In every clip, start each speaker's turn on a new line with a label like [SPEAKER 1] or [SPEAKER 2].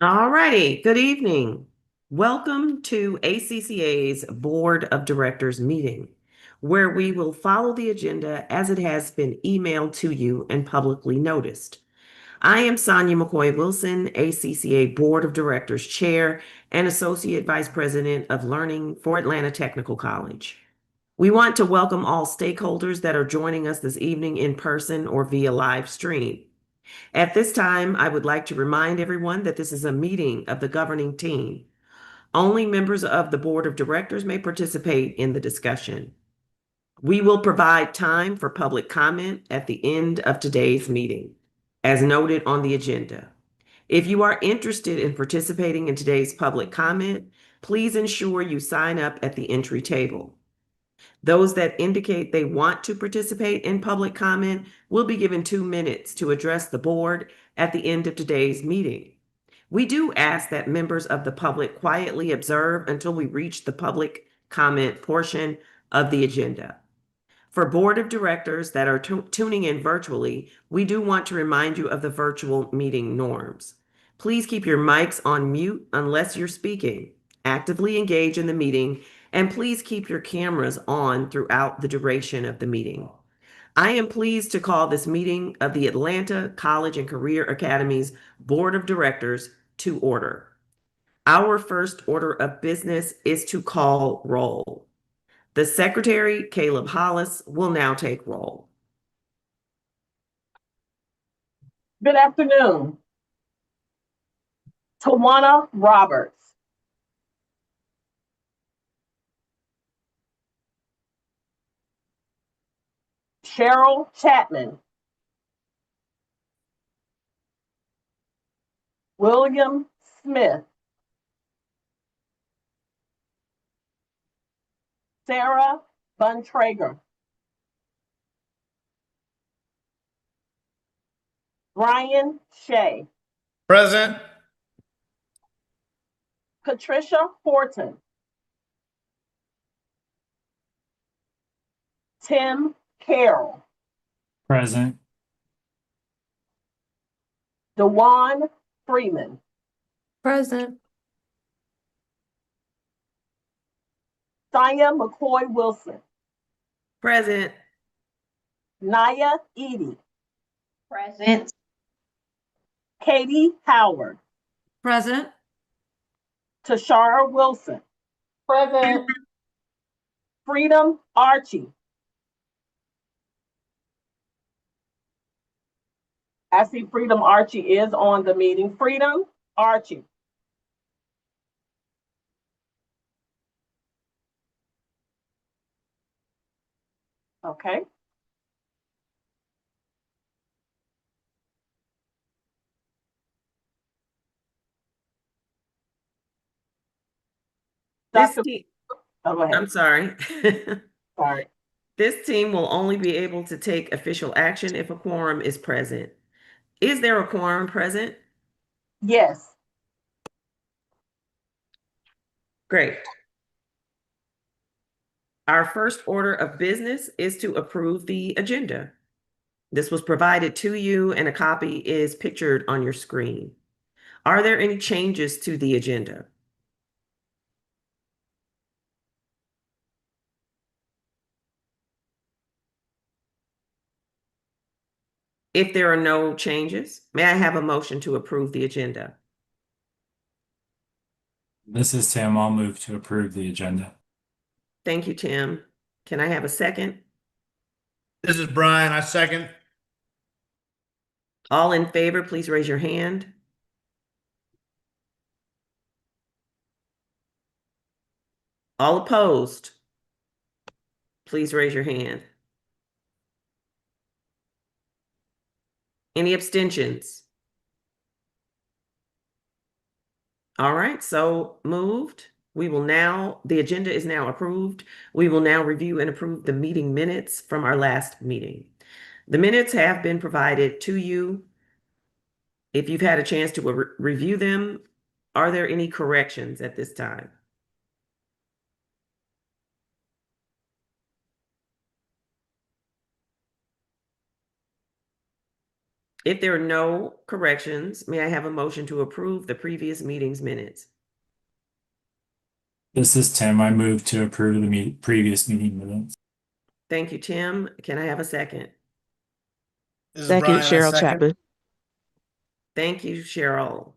[SPEAKER 1] All righty, good evening. Welcome to ACCA's Board of Directors meeting, where we will follow the agenda as it has been emailed to you and publicly noticed. I am Sonia McCoy Wilson, ACCA Board of Directors Chair and Associate Vice President of Learning for Atlanta Technical College. We want to welcome all stakeholders that are joining us this evening in person or via live stream. At this time, I would like to remind everyone that this is a meeting of the governing team. Only members of the Board of Directors may participate in the discussion. We will provide time for public comment at the end of today's meeting, as noted on the agenda. If you are interested in participating in today's public comment, please ensure you sign up at the entry table. Those that indicate they want to participate in public comment will be given 2 minutes to address the board at the end of today's meeting. We do ask that members of the public quietly observe until we reach the public comment portion of the agenda. For board of directors that are tuning in virtually, we do want to remind you of the virtual meeting norms. Please keep your mics on mute unless you're speaking. Actively engage in the meeting, and please keep your cameras on throughout the duration of the meeting. I am pleased to call this meeting of the Atlanta College and Career Academy's Board of Directors to order. Our first order of business is to call roll. The Secretary, Caleb Hollis, will now take roll.
[SPEAKER 2] Good afternoon. Tawana Roberts. Cheryl Chapman. William Smith. Sarah Buntrager. Brian Shea.
[SPEAKER 3] Present.
[SPEAKER 2] Patricia Horton. Tim Carroll.
[SPEAKER 3] Present.
[SPEAKER 2] DeJuan Freeman.
[SPEAKER 4] Present.
[SPEAKER 2] Sonia McCoy Wilson.
[SPEAKER 1] Present.
[SPEAKER 2] Naya Edie.
[SPEAKER 4] Present.
[SPEAKER 2] Katie Howard.
[SPEAKER 4] Present.
[SPEAKER 2] Tashara Wilson.
[SPEAKER 4] Present.
[SPEAKER 2] Freedom Archie. I see Freedom Archie is on the meeting. Freedom Archie. Okay.
[SPEAKER 1] This
[SPEAKER 2] Dr.
[SPEAKER 1] team,
[SPEAKER 2] Oh, go ahead.
[SPEAKER 1] I'm sorry.
[SPEAKER 2] Sorry.
[SPEAKER 1] This team will only be able to take official action if a quorum is present. Is there a quorum present?
[SPEAKER 2] Yes.
[SPEAKER 1] Great. Our first order of business is to approve the agenda. This was provided to you and a copy is pictured on your screen. Are there any changes to the agenda? If there are no changes, may I have a motion to approve the agenda?
[SPEAKER 3] This is Tim. I'll move to approve the agenda.
[SPEAKER 1] Thank you, Tim. Can I have a second?
[SPEAKER 5] This is Brian. I second.
[SPEAKER 1] All in favor, please raise your hand. All opposed, please raise your hand. Any abstentions? All right, so moved. The agenda is now approved. We will now review and approve the meeting minutes from our last meeting. The minutes have been provided to you. If you've had a chance to review them, are there any corrections at this time? If there are no corrections, may I have a motion to approve the previous meeting's minutes?
[SPEAKER 3] This is Tim. I move to approve the previous meeting minutes.
[SPEAKER 1] Thank you, Tim. Can I have a second?
[SPEAKER 5] This is
[SPEAKER 6] Second,
[SPEAKER 5] Brian. I
[SPEAKER 6] Cheryl
[SPEAKER 5] second.
[SPEAKER 6] Chapman.
[SPEAKER 1] Thank you, Cheryl.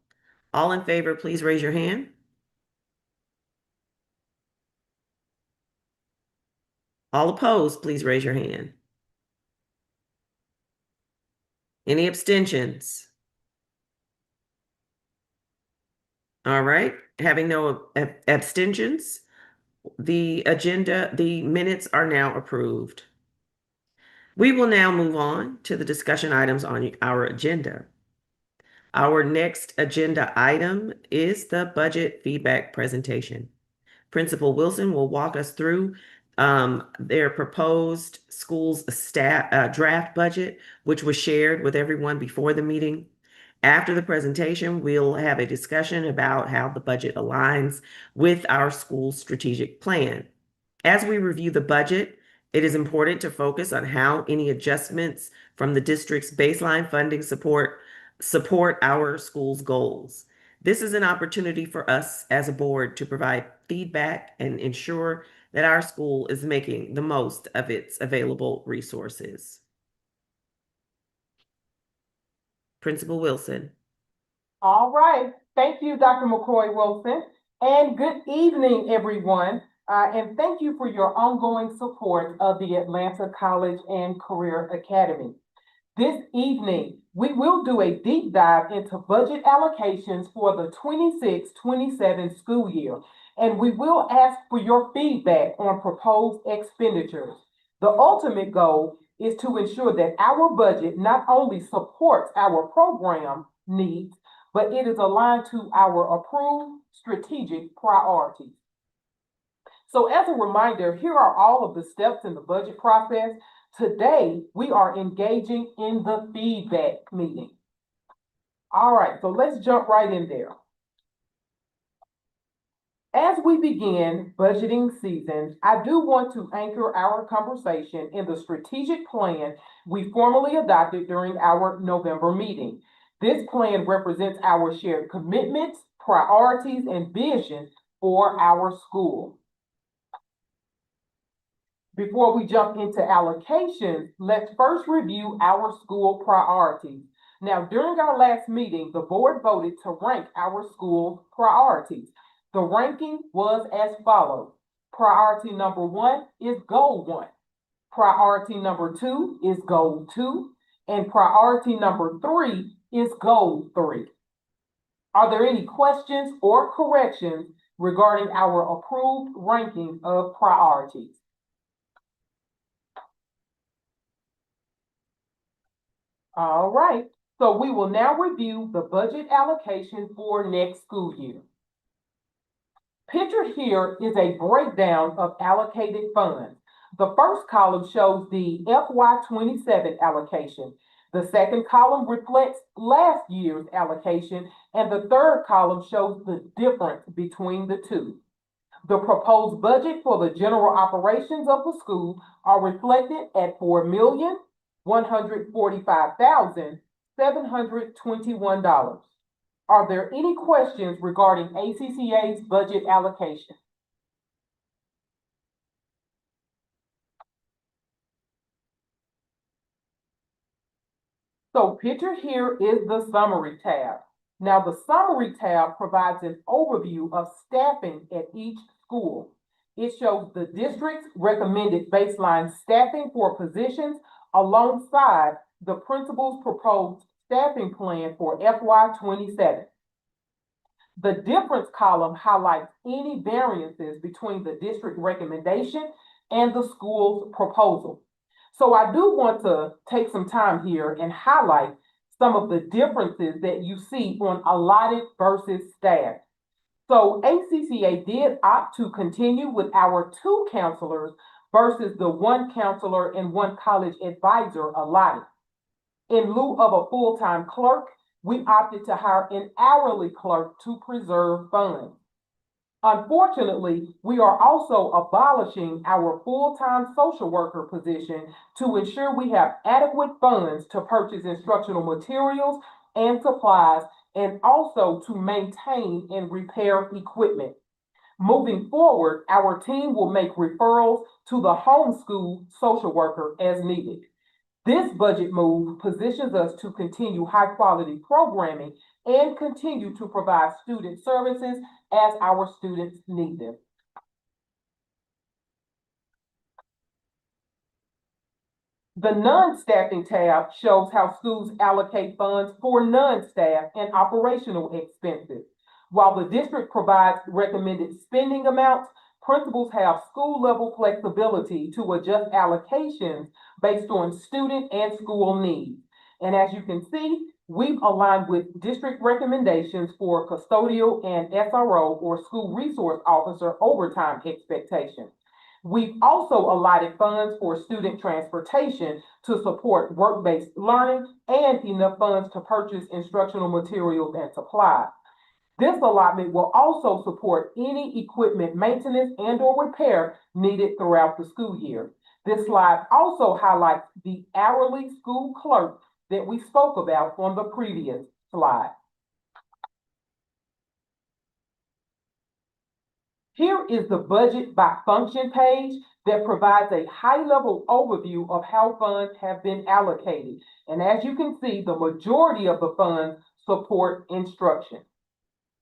[SPEAKER 1] All in favor, please raise your hand. All opposed, please raise your hand. Any abstentions? All right, having no abstentions, the minutes are now approved. We will now move on to the discussion items on our agenda. Our next agenda item is the budget feedback presentation. Principal Wilson will walk us through their proposed school's draft budget, which was shared with everyone before the meeting. After the presentation, we'll have a discussion about how the budget aligns with our school's strategic plan. As we review the budget, it is important to focus on how any adjustments from the district's baseline funding support our school's goals. This is an opportunity for us as a board to provide feedback and ensure that our school is making the most of its available resources. Principal Wilson.
[SPEAKER 2] All right. Thank you, Dr. McCoy Wilson. And good evening, everyone. And thank you for your ongoing support of the Atlanta College and Career Academy. This evening, we will do a deep dive into budget allocations for the 26-27 school year, and we will ask for your feedback on proposed expenditures. The ultimate goal is to ensure that our budget not only supports our program needs, but it is aligned to our approved strategic priorities. So as a reminder, here are all of the steps in the budget process. Today, we are engaging in the feedback meeting. All right, so let's jump right in there. As we begin budgeting season, I do want to anchor our conversation in the strategic plan we formally adopted during our November meeting. This plan represents our shared commitments, priorities, and vision for our school. Before we jump into allocations, let's first review our school priorities. Now, during our last meeting, the board voted to rank our school priorities. The ranking was as follows. Priority number 1 is goal 1. Priority number 2 is goal 2. And priority number 3 is goal 3. Are there any questions or corrections regarding our approved ranking of priorities? All right, so we will now review the budget allocation for next school year. Pictured here is a breakdown of allocated funds. The first column shows the FY27 allocation. The second column reflects last year's allocation, and the third column shows the difference between the two. The proposed budget for the general operations of the school are reflected at $4,145,721. Are there any questions regarding ACCA's budget allocation? So pictured here is the summary tab. Now the summary tab provides an overview of staffing at each school. It shows the district's recommended baseline staffing for positions alongside the principal's proposed staffing plan for FY27. The difference column highlights any variances between the district recommendation and the school's proposal. So I do want to take some time here and highlight some of the differences that you see on allotted versus staff. So ACCA did opt to continue with our 2 counselors versus the 1 counselor and 1 college advisor allotted. In lieu of a full-time clerk, we opted to hire an hourly clerk to preserve funds. Unfortunately, we are also abolishing our full-time social worker position to ensure we have adequate funds to purchase instructional materials and supplies, and also to maintain and repair equipment. Moving forward, our team will make referrals to the homeschool social worker as needed. This budget move positions us to continue high-quality programming and continue to provide student services as our students need them. The non-staffing tab shows how schools allocate funds for non-staff and operational expenses. While the district provides recommended spending amounts, principals have school-level flexibility to adjust allocations based on student and school needs. And as you can see, we've aligned with district recommendations for custodial and SRO, or school resource officer, overtime expectations. We've also allotted funds for student transportation to support work-based learning and enough funds to purchase instructional materials and supplies. This allotment will also support any equipment maintenance and/or repair needed throughout the school year. This slide also highlights the hourly school clerk that we spoke about on the previous slide. Here is the budget by function page that provides a high-level overview of how funds have been allocated. And as you can see, the majority of the funds support instruction.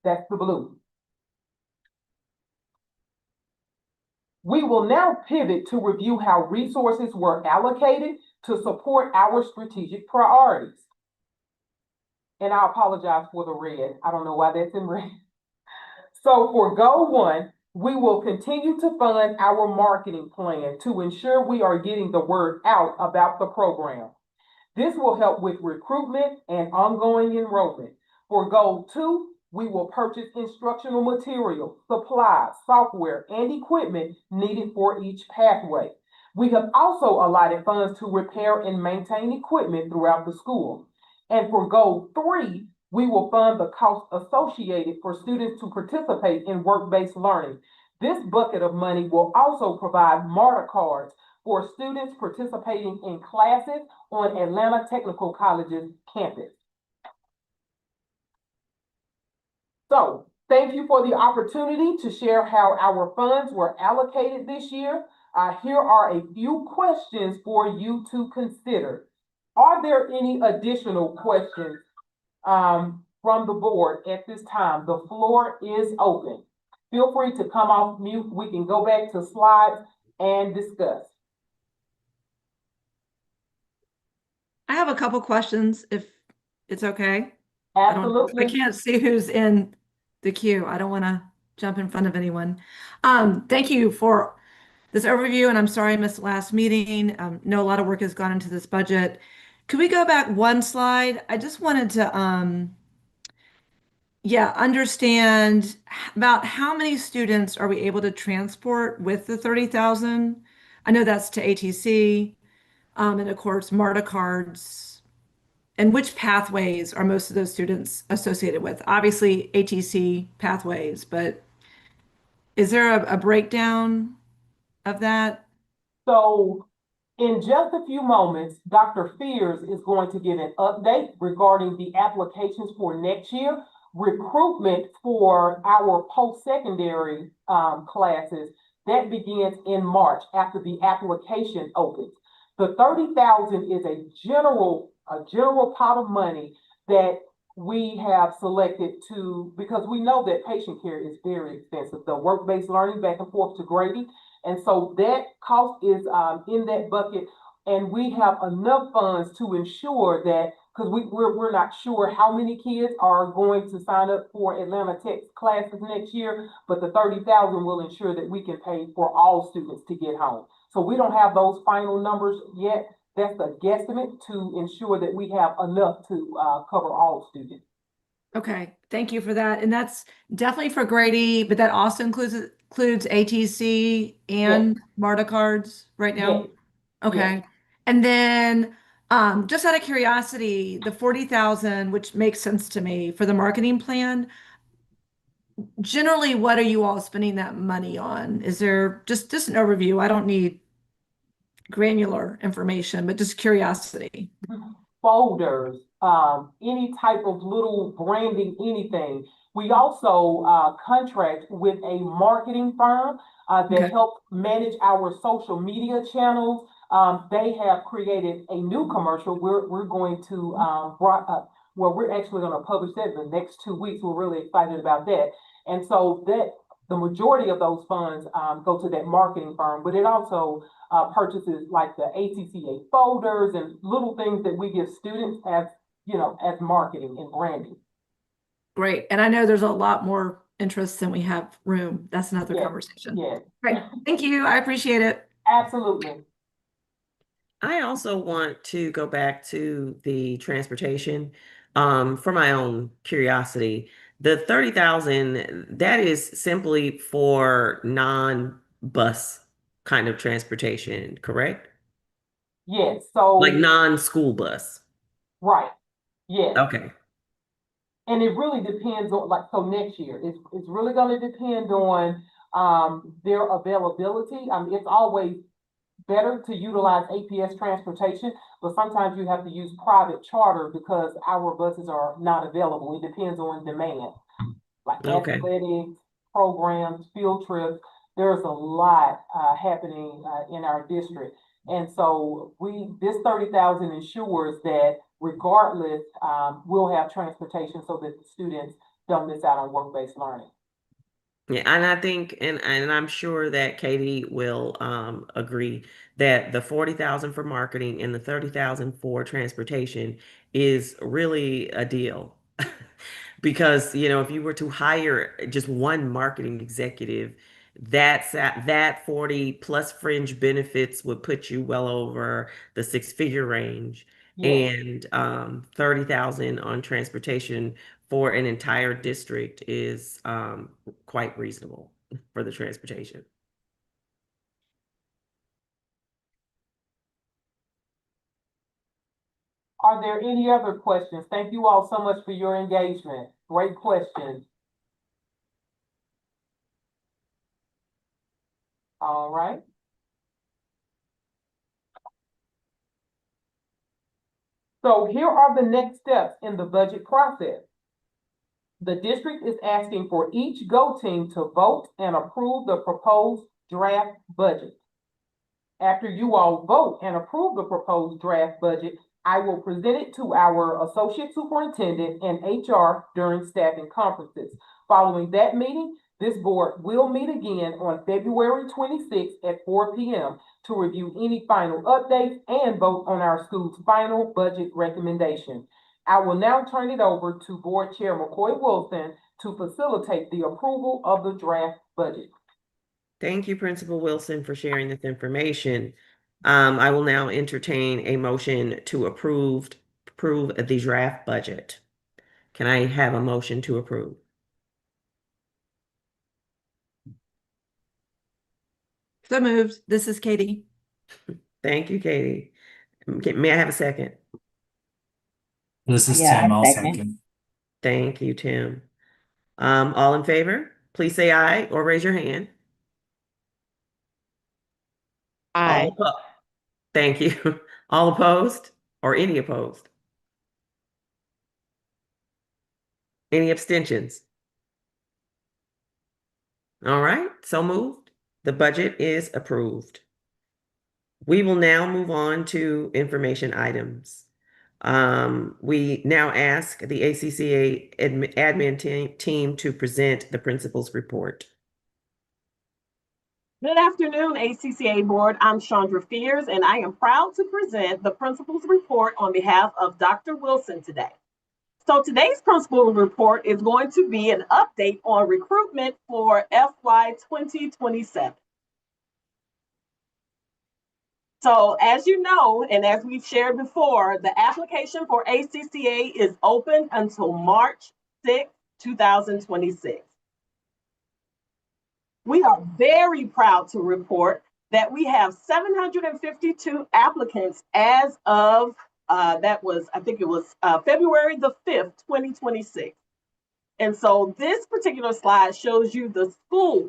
[SPEAKER 2] That's the blue. We will now pivot to review how resources were allocated to support our strategic priorities. And I apologize for the red. I don't know why that's in red. So for goal 1, we will continue to fund our marketing plan to ensure we are getting the word out about the program. This will help with recruitment and ongoing enrollment. For goal 2, we will purchase instructional materials, supplies, software, and equipment needed for each pathway. We have also allotted funds to repair and maintain equipment throughout the school. And for goal 3, we will fund the cost associated for students to participate in work-based learning. This bucket of money will also provide MARTA cards for students participating in classes on Atlanta Technical College's campus. So, thank you for the opportunity to share how our funds were allocated this year. Here are a few questions for you to consider. Are there any additional questions from the board at this time? The floor is open. Feel free to come off mute. We can go back to slides and discuss.
[SPEAKER 4] I have a couple questions if it's okay.
[SPEAKER 2] Absolutely.
[SPEAKER 4] I can't see who's in the queue. I don't want to jump in front of anyone. Thank you for this overview, and I'm sorry I missed the last meeting. Know a lot of work has gone into this budget. Could we go back one slide? I just wanted to understand about how many students are we able to transport with the 30,000? I know that's to ATC, and of course MARTA cards. And which pathways are most of those students associated with? Obviously ATC pathways, but is there a breakdown of that?
[SPEAKER 2] So in just a few moments, Dr. Fears is going to give an update regarding the applications for next year. Recruitment for our post-secondary classes, that begins in March after the application opens. The 30,000 is a general pot of money that we have selected because we know that patient care is very expensive. The work-based learning back and forth to Grady. And so that cost is in that bucket. And we have enough funds to ensure that, because we're not sure how many kids are going to sign up for Atlanta Tech's classes next year, but the 30,000 will ensure that we can pay for all students to get home. So we don't have those final numbers yet. That's a guesstimate to ensure that we have enough to cover all students.
[SPEAKER 4] Okay, thank you for that. And that's definitely for Grady, but that also includes ATC and MARTA cards right now?
[SPEAKER 2] Yes.
[SPEAKER 4] Okay.
[SPEAKER 2] Yes.
[SPEAKER 4] And then just out of curiosity, the 40,000, which makes sense to me for the marketing plan, generally, what are you all spending that money on? Is there just an overview? I don't need granular information, but just curiosity.
[SPEAKER 2] Folders, any type of little branding, anything. We also contract with a marketing firm that
[SPEAKER 4] Okay.
[SPEAKER 2] helps manage our social media channels. They have created a new commercial. We're going to well, we're actually going to publish that in the next 2 weeks. We're really excited about that. And so that the majority of those funds go to that marketing firm, but it also purchases like the ACCA folders and little things that we give students as, you know, as marketing and branding.
[SPEAKER 4] Great. And I know there's a lot more interest than we have room. That's another
[SPEAKER 2] Yes,
[SPEAKER 4] conversation.
[SPEAKER 2] yes,
[SPEAKER 4] Great. Thank you. I appreciate it.
[SPEAKER 2] absolutely.
[SPEAKER 1] I also want to go back to the transportation, for my own curiosity. The 30,000, that is simply for non-bus kind of transportation, correct?
[SPEAKER 2] Yes,
[SPEAKER 1] Like
[SPEAKER 2] so,
[SPEAKER 1] non-school bus.
[SPEAKER 2] right, yes.
[SPEAKER 1] Okay.
[SPEAKER 2] And it really depends on, like, so next year, it's really gonna depend on their availability. It's always better to utilize APS transportation, but sometimes you have to use private charter because our buses are not available. It depends on demand, like
[SPEAKER 1] Okay.
[SPEAKER 2] athletics, programs, field trips. There's a lot happening in our district. And so this 30,000 ensures that regardless, we'll have transportation so that the students don't miss out on work-based learning.
[SPEAKER 1] Yeah, and I think, and I'm sure that Katie will agree that the 40,000 for marketing and the 30,000 for transportation is really a deal. Because, you know, if you were to hire just one marketing executive, that 40 plus fringe benefits would put you well over the six-figure range.
[SPEAKER 2] Yes.
[SPEAKER 1] And 30,000 on transportation for an entire district is quite reasonable for the transportation.
[SPEAKER 2] Are there any other questions? Thank you all so much for your engagement. Great questions. All right. So here are the next steps in the budget process. The district is asking for each GO team to vote and approve the proposed draft budget. After you all vote and approve the proposed draft budget, I will present it to our associate superintendent and HR during staffing conferences. Following that meeting, this board will meet again on February 26th at 4 p.m. to review any final updates and vote on our school's final budget recommendation. I will now turn it over to Board Chair McCoy Wilson to facilitate the approval of the draft budget.
[SPEAKER 1] Thank you, Principal Wilson, for sharing this information. I will now entertain a motion to approve the draft budget. Can I have a motion to approve?
[SPEAKER 4] So moved. This is Katie.
[SPEAKER 1] Thank you, Katie. May I have a second?
[SPEAKER 3] This is
[SPEAKER 6] Yeah,
[SPEAKER 3] Tim. I'll
[SPEAKER 6] second.
[SPEAKER 3] second.
[SPEAKER 1] Thank you, Tim. All in favor, please say aye or raise your hand.
[SPEAKER 6] Aye.
[SPEAKER 1] Thank you. All opposed or any opposed? Any abstentions? All right, so moved. The budget is approved. We will now move on to information items. We now ask the ACCA admin team to present the principal's report.
[SPEAKER 7] Good afternoon, ACCA Board. I'm Chandra Fears, and I am proud to present the principal's report on behalf of Dr. Wilson today. So today's principal report is going to be an update on recruitment for FY 2027. So as you know, and as we've shared before, the application for ACCA is open until March 6, 2026. We are very proud to report that we have 752 applicants as of, February the 5th, 2026. And so this particular slide shows you the school,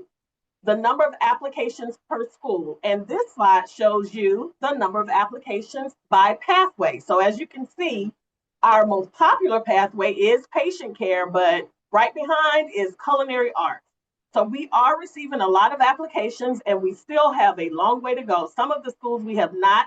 [SPEAKER 7] the number of applications per school. And this slide shows you the number of applications by pathway. So as you can see, our most popular pathway is patient care, but right behind is culinary arts. So we are receiving a lot of applications and we still have a long way to go. Some of the schools we have not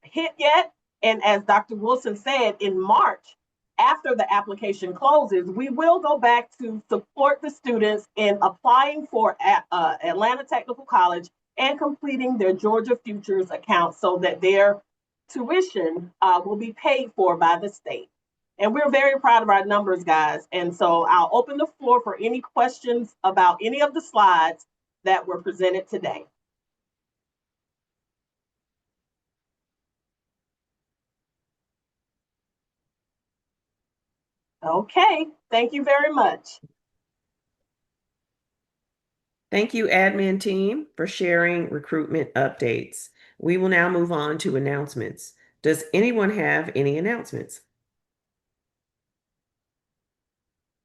[SPEAKER 7] hit yet. And as Dr. Wilson said, in March, after the application closes, we will go back to support the students in applying for Atlanta Technical College and completing their Georgia Futures account so that their tuition will be paid for by the state. And we're very proud of our numbers, guys. And so I'll open the floor for any questions about any of the slides that were presented today. Okay, thank you very much.
[SPEAKER 1] Thank you, admin team, for sharing recruitment updates. We will now move on to announcements. Does anyone have any announcements?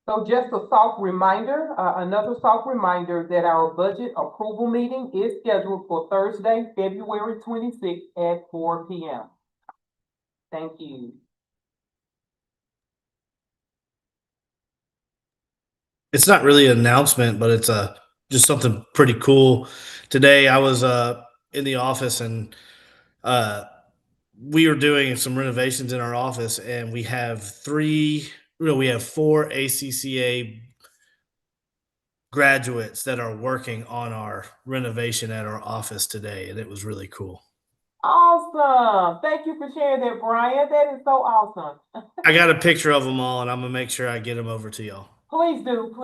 [SPEAKER 2] So just a soft reminder, another soft reminder that our budget approval meeting is scheduled for Thursday, February 26th at 4 p.m. Thank you.
[SPEAKER 5] It's not really an announcement, but it's just something pretty cool. Today I was in the office and we were doing some renovations in our office, and we have four ACCA graduates that are working on our renovation at our office today, and it was really cool.
[SPEAKER 2] Awesome. Thank you for sharing that, Brian. That is so awesome.
[SPEAKER 5] I got a picture of them all, and I'm gonna make sure I get them over to y'all.
[SPEAKER 2] Please do,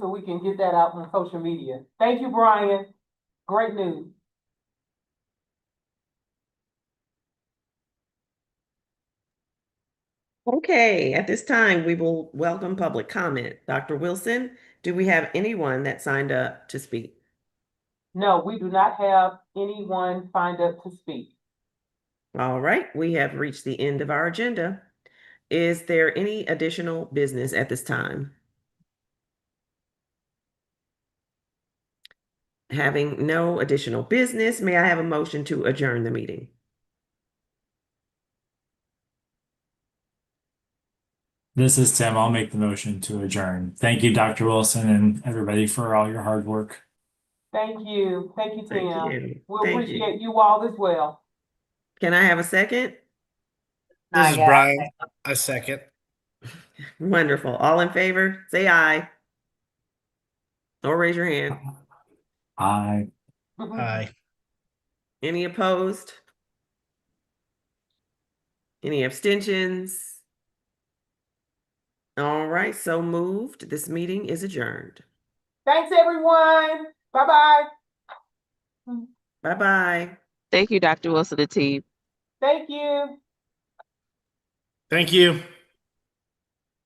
[SPEAKER 2] so we can get that out on social media. Thank you, Brian. Great news.
[SPEAKER 1] Okay, at this time, we will welcome public comment. Dr. Wilson, do we have anyone that signed up to speak?
[SPEAKER 2] No, we do not have anyone signed up to speak.
[SPEAKER 1] All right, we have reached the end of our agenda. Is there any additional business at this time? Having no additional business, may I have a motion to adjourn the meeting?
[SPEAKER 3] This is Tim. I'll make the motion to adjourn. Thank you, Dr. Wilson, and everybody for all your hard work.
[SPEAKER 2] Thank you. Thank you,
[SPEAKER 1] Thank
[SPEAKER 2] Tim.
[SPEAKER 1] you.
[SPEAKER 2] We
[SPEAKER 1] Thank you.
[SPEAKER 2] appreciate you all as well.
[SPEAKER 1] Can I have a second?
[SPEAKER 5] This is Brian. I second.
[SPEAKER 1] Wonderful. All in favor, say aye. Or raise your hand.
[SPEAKER 3] Aye.
[SPEAKER 5] Aye.
[SPEAKER 1] Any opposed? Any abstentions? All right, so moved. This meeting is adjourned.
[SPEAKER 2] Thanks, everyone. Bye-bye.
[SPEAKER 1] Bye-bye.
[SPEAKER 6] Thank you, Dr. Wilson and team.
[SPEAKER 2] Thank you.
[SPEAKER 5] Thank you.